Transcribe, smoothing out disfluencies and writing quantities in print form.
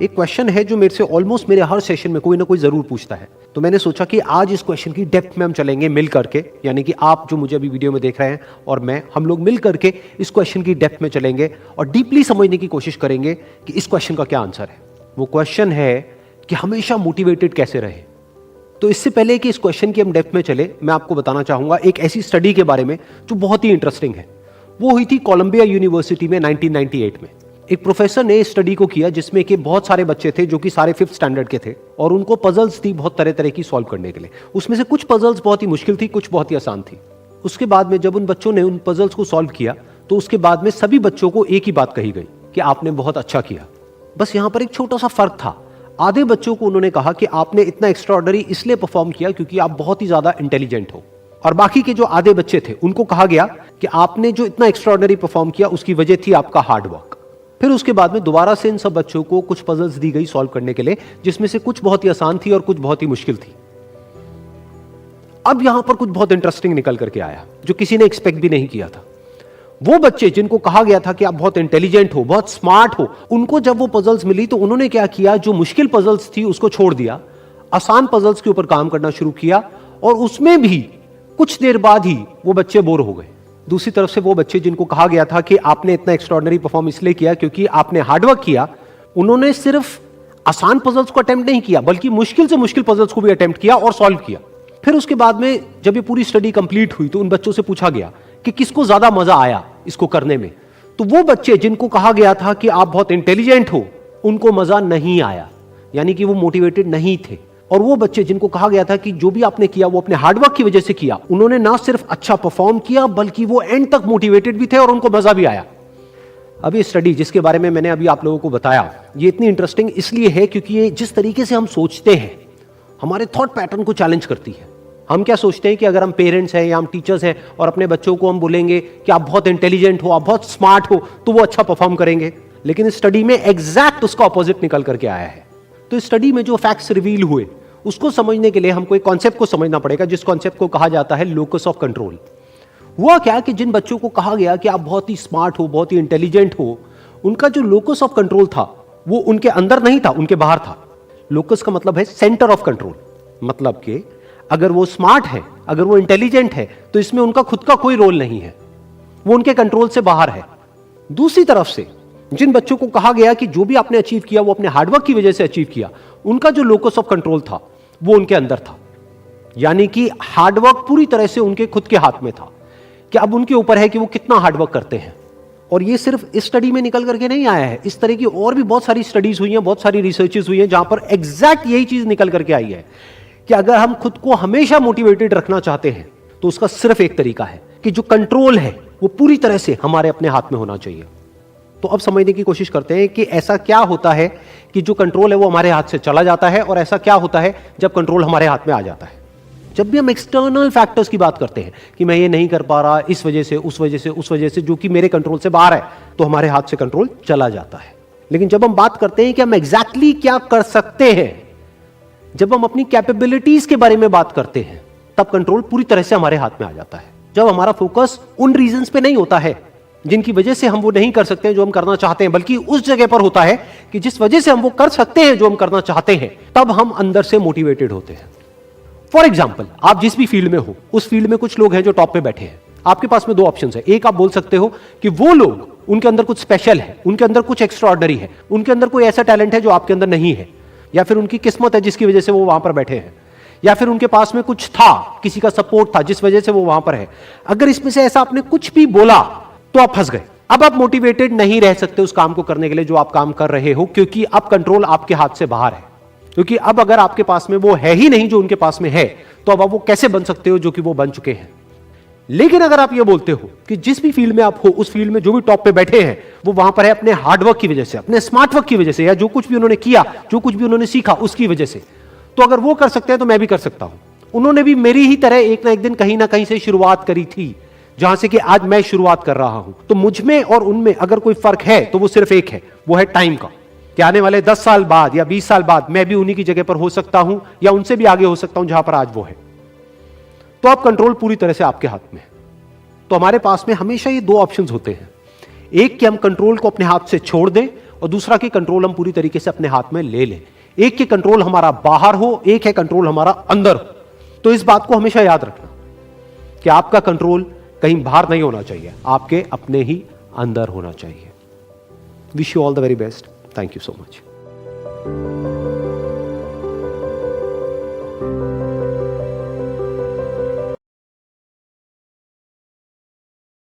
एक क्वेश्चन है जो मेरे से ऑलमोस्ट मेरे हर सेशन में कोई ना कोई जरूर पूछता है, तो मैंने सोचा कि आज इस क्वेश्चन की डेप्थ में हम चलेंगे मिल करके, यानी कि आप जो मुझे अभी वीडियो में देख रहे हैं और मैं, हम लोग मिल करके इस क्वेश्चन की डेप्थ में चलेंगे और डीपली समझने की कोशिश करेंगे कि इस क्वेश्चन का क्या आंसर है। वो क्वेश्चन है कि हमेशा मोटिवेटेड कैसे रहे। तो इससे पहले कि इस क्वेश्चन की हम डेप्थ में चले, मैं आपको बताना चाहूंगा एक ऐसी स्टडी के बारे में जो बहुत ही इंटरेस्टिंग है। वो हुई थी कोलंबिया यूनिवर्सिटी में 1998 में। एक प्रोफेसर ने स्टडी को किया जिसमें कि बहुत सारे बच्चे थे जो कि सारे 5th स्टैंडर्ड के थे और उनको पजल्स थी बहुत तरह तरह की सॉल्व करने के लिए। उसमें से कुछ पजल्स बहुत ही मुश्किल थी, कुछ बहुत ही आसान थी। उसके बाद में जब उन बच्चों ने उन पजल्स को सॉल्व किया तो उसके बाद में सभी बच्चों को एक ही बात कही गई कि आपने बहुत अच्छा किया। बस यहां पर एक छोटा सा फर्क था। आधे बच्चों को उन्होंने कहा कि आपने इतना एक्स्ट्राऑर्डिनरी इसलिए परफॉर्म किया क्योंकि आप बहुत ही ज्यादा इंटेलिजेंट हो, और बाकी के जो आधे बच्चे थे उनको कहा गया कि आपने जो इतना एक्स्ट्राऑर्डिनरी परफॉर्म किया उसकी वजह थी आपका हार्ड वर्क। फिर उसके बाद में दोबारा से इन सब बच्चों को कुछ पजल्स दी गई सॉल्व करने के लिए, जिसमें से कुछ बहुत ही आसान थी और कुछ बहुत ही मुश्किल थी। अब यहां पर कुछ बहुत इंटरेस्टिंग निकल करके आया जो किसी ने एक्सपेक्ट भी नहीं किया था। वो बच्चे जिनको कहा गया था कि आप बहुत इंटेलिजेंट हो, बहुत स्मार्ट हो, उनको जब वो पजल्स मिली तो उन्होंने क्या किया, जो मुश्किल पजल्स थी उसको छोड़ दिया, आसान पजल्स के ऊपर काम करना शुरू किया, और उसमें भी कुछ देर बाद ही वो बच्चे बोर हो गए। दूसरी तरफ से वो बच्चे जिनको कहा गया था कि आपने इतना एक्स्ट्राऑर्डिनरी परफॉर्म इसलिए किया क्योंकि आपने हार्डवर्क किया, उन्होंने सिर्फ आसान पजल्स को अटेम्प्ट नहीं किया बल्कि मुश्किल से मुश्किल पजल्स को भी अटेम्प्ट किया और सॉल्व किया। फिर उसके बाद में जब ये पूरी स्टडी कंप्लीट हुई तो उन बच्चों से पूछा गया कि किसको ज्यादा मजा आया इसको करने में। तो वो बच्चे जिनको कहा गया था कि आप बहुत इंटेलिजेंट हो, उनको मजा नहीं आया, यानी कि वो मोटिवेटेड नहीं थे। और वो बच्चे जिनको कहा गया था कि जो भी आपने किया वो अपने हार्डवर्क की वजह से किया, उन्होंने ना सिर्फ अच्छा परफॉर्म किया बल्कि वो एंड तक मोटिवेटेड भी थे और उनको मजा भी आया। अब ये स्टडी जिसके बारे में मैंने अभी आप लोगों को बताया, ये इतनी इंटरेस्टिंग इसलिए है क्योंकि ये जिस तरीके से हम सोचते हैं, हमारे थॉट पैटर्न को चैलेंज करती है। हम क्या सोचते हैं कि अगर हम पेरेंट्स हैं या हम टीचर्स हैं और अपने बच्चों को हम बोलेंगे कि आप बहुत इंटेलिजेंट हो, आप बहुत स्मार्ट हो, तो वो अच्छा परफॉर्म करेंगे। लेकिन इस स्टडी में एग्जैक्ट उसका ऑपोजिट निकल करके आया है। तो इस स्टडी में जो फैक्ट्स रिवील हुए उसको समझने के लिए हमको एक कॉन्सेप्ट को समझना पड़ेगा, जिस कॉन्सेप्ट को कहा जाता है लोकस ऑफ कंट्रोल। हुआ क्या कि जिन बच्चों को कहा गया कि आप बहुत ही स्मार्ट हो, बहुत ही इंटेलिजेंट हो, उनका जो लोकस ऑफ कंट्रोल था वो उनके अंदर नहीं था, उनके बाहर था। लोकस का मतलब है सेंटर ऑफ कंट्रोल, मतलब कि अगर वो स्मार्ट है, अगर वो इंटेलिजेंट है, तो इसमें उनका खुद का कोई रोल नहीं है, वो उनके कंट्रोल से बाहर है। दूसरी तरफ से जिन बच्चों को कहा गया कि जो भी आपने अचीव किया वो अपने हार्डवर्क की वजह से अचीव किया, उनका जो लोकस ऑफ कंट्रोल था वो उनके अंदर था, यानी कि हार्डवर्क पूरी तरह से उनके खुद के हाथ में था कि अब उनके ऊपर है कि वो कितना हार्डवर्क करते हैं। और ये सिर्फ इस स्टडी में निकल करके नहीं आया है, इस तरह की और भी बहुत सारी स्टडीज हुई हैं, बहुत सारी रिसर्चेस हुई हैं जहां पर एग्जैक्ट यही चीज निकल करके आई है कि अगर हम खुद को हमेशा मोटिवेटेड रखना चाहते हैं तो उसका सिर्फ एक तरीका है कि जो कंट्रोल है वो पूरी तरह से हमारे अपने हाथ में होना चाहिए। तो अब समझने की कोशिश करते हैं कि ऐसा क्या होता है कि जो कंट्रोल है वो हमारे हाथ से चला जाता है, और ऐसा क्या होता है जब कंट्रोल हमारे हाथ में आ जाता है। जब भी हम एक्सटर्नल फैक्टर्स की बात करते हैं कि मैं ये नहीं कर पा रहा इस वजह से, उस वजह से, उस वजह से, जो कि मेरे कंट्रोल से बाहर है, तो हमारे हाथ से कंट्रोल चला जाता है। लेकिन जब हम बात करते हैं कि हम एग्जैक्टली क्या कर सकते हैं, जब हम अपनी कैपेबिलिटीज के बारे में बात करते हैं, तब कंट्रोल पूरी तरह से हमारे हाथ में आ जाता है। जब हमारा फोकस उन रीजंस पे नहीं होता है जिनकी वजह से हम वो नहीं कर सकते जो हम करना चाहते हैं, बल्कि उस जगह पर होता है कि जिस वजह से हम वो कर सकते हैं जो हम करना चाहते हैं, तब हम अंदर से मोटिवेटेड होते हैं। फॉर एग्जाम्पल, आप जिस भी फील्ड में हो, उस फील्ड में कुछ लोग हैं जो टॉप पे बैठे हैं। आपके पास में दो ऑप्शन है। एक, आप बोल सकते हो कि वो लोग, उनके अंदर कुछ स्पेशल है, उनके अंदर कुछ एक्स्ट्राऑर्डिनरी है, उनके अंदर कोई ऐसा टैलेंट है जो आपके अंदर नहीं है, या फिर उनकी किस्मत है जिसकी वजह से वो वहां पर बैठे हैं, या फिर उनके पास में कुछ था, किसी का सपोर्ट था जिस वजह से वो वहां पर है। अगर इसमें से ऐसा आपने कुछ भी बोला तो आप फंस गए। अब आप मोटिवेटेड नहीं रह सकते उस काम को करने के लिए जो आप काम कर रहे हो, क्योंकि अब कंट्रोल आपके हाथ से बाहर है। क्योंकि अब अगर आपके पास में वो है ही नहीं जो उनके पास में है, तो अब आप वो कैसे बन सकते हो जो कि वो बन चुके हैं। लेकिन अगर आप ये बोलते हो कि जिस भी फील्ड में आप हो, उस फील्ड में जो भी टॉप पे बैठे हैं वो वहां पर है अपने हार्डवर्क की वजह से, अपने स्मार्ट वर्क की वजह से, या जो कुछ भी उन्होंने किया, जो कुछ भी उन्होंने सीखा उसकी वजह से, तो अगर वो कर सकते हैं तो मैं भी कर सकता हूं। उन्होंने भी मेरी ही तरह एक ना एक दिन कहीं ना कहीं से शुरुआत करी थी, जहां से कि आज मैं शुरुआत कर रहा हूं। तो मुझ में और उनमें अगर कोई फर्क है तो वो सिर्फ एक है, वो है टाइम का, कि आने वाले 10 साल बाद या 20 साल बाद मैं भी उन्हीं की जगह पर हो सकता हूं या उनसे भी आगे हो सकता हूं जहां पर आज वो है। तो अब कंट्रोल पूरी तरह से आपके हाथ में है। तो हमारे पास में हमेशा ये दो ऑप्शंस होते हैं, एक कि हम कंट्रोल को अपने हाथ से छोड़ दें और दूसरा कि कंट्रोल हम पूरी तरीके से अपने हाथ में ले लें। एक की कंट्रोल हमारा बाहर हो, एक है कंट्रोल हमारा अंदर हो। तो इस बात को हमेशा याद रखना कि आपका कंट्रोल कहीं बाहर नहीं होना चाहिए, आपके अपने ही अंदर होना चाहिए। Wish you all the very best. Thank you so much.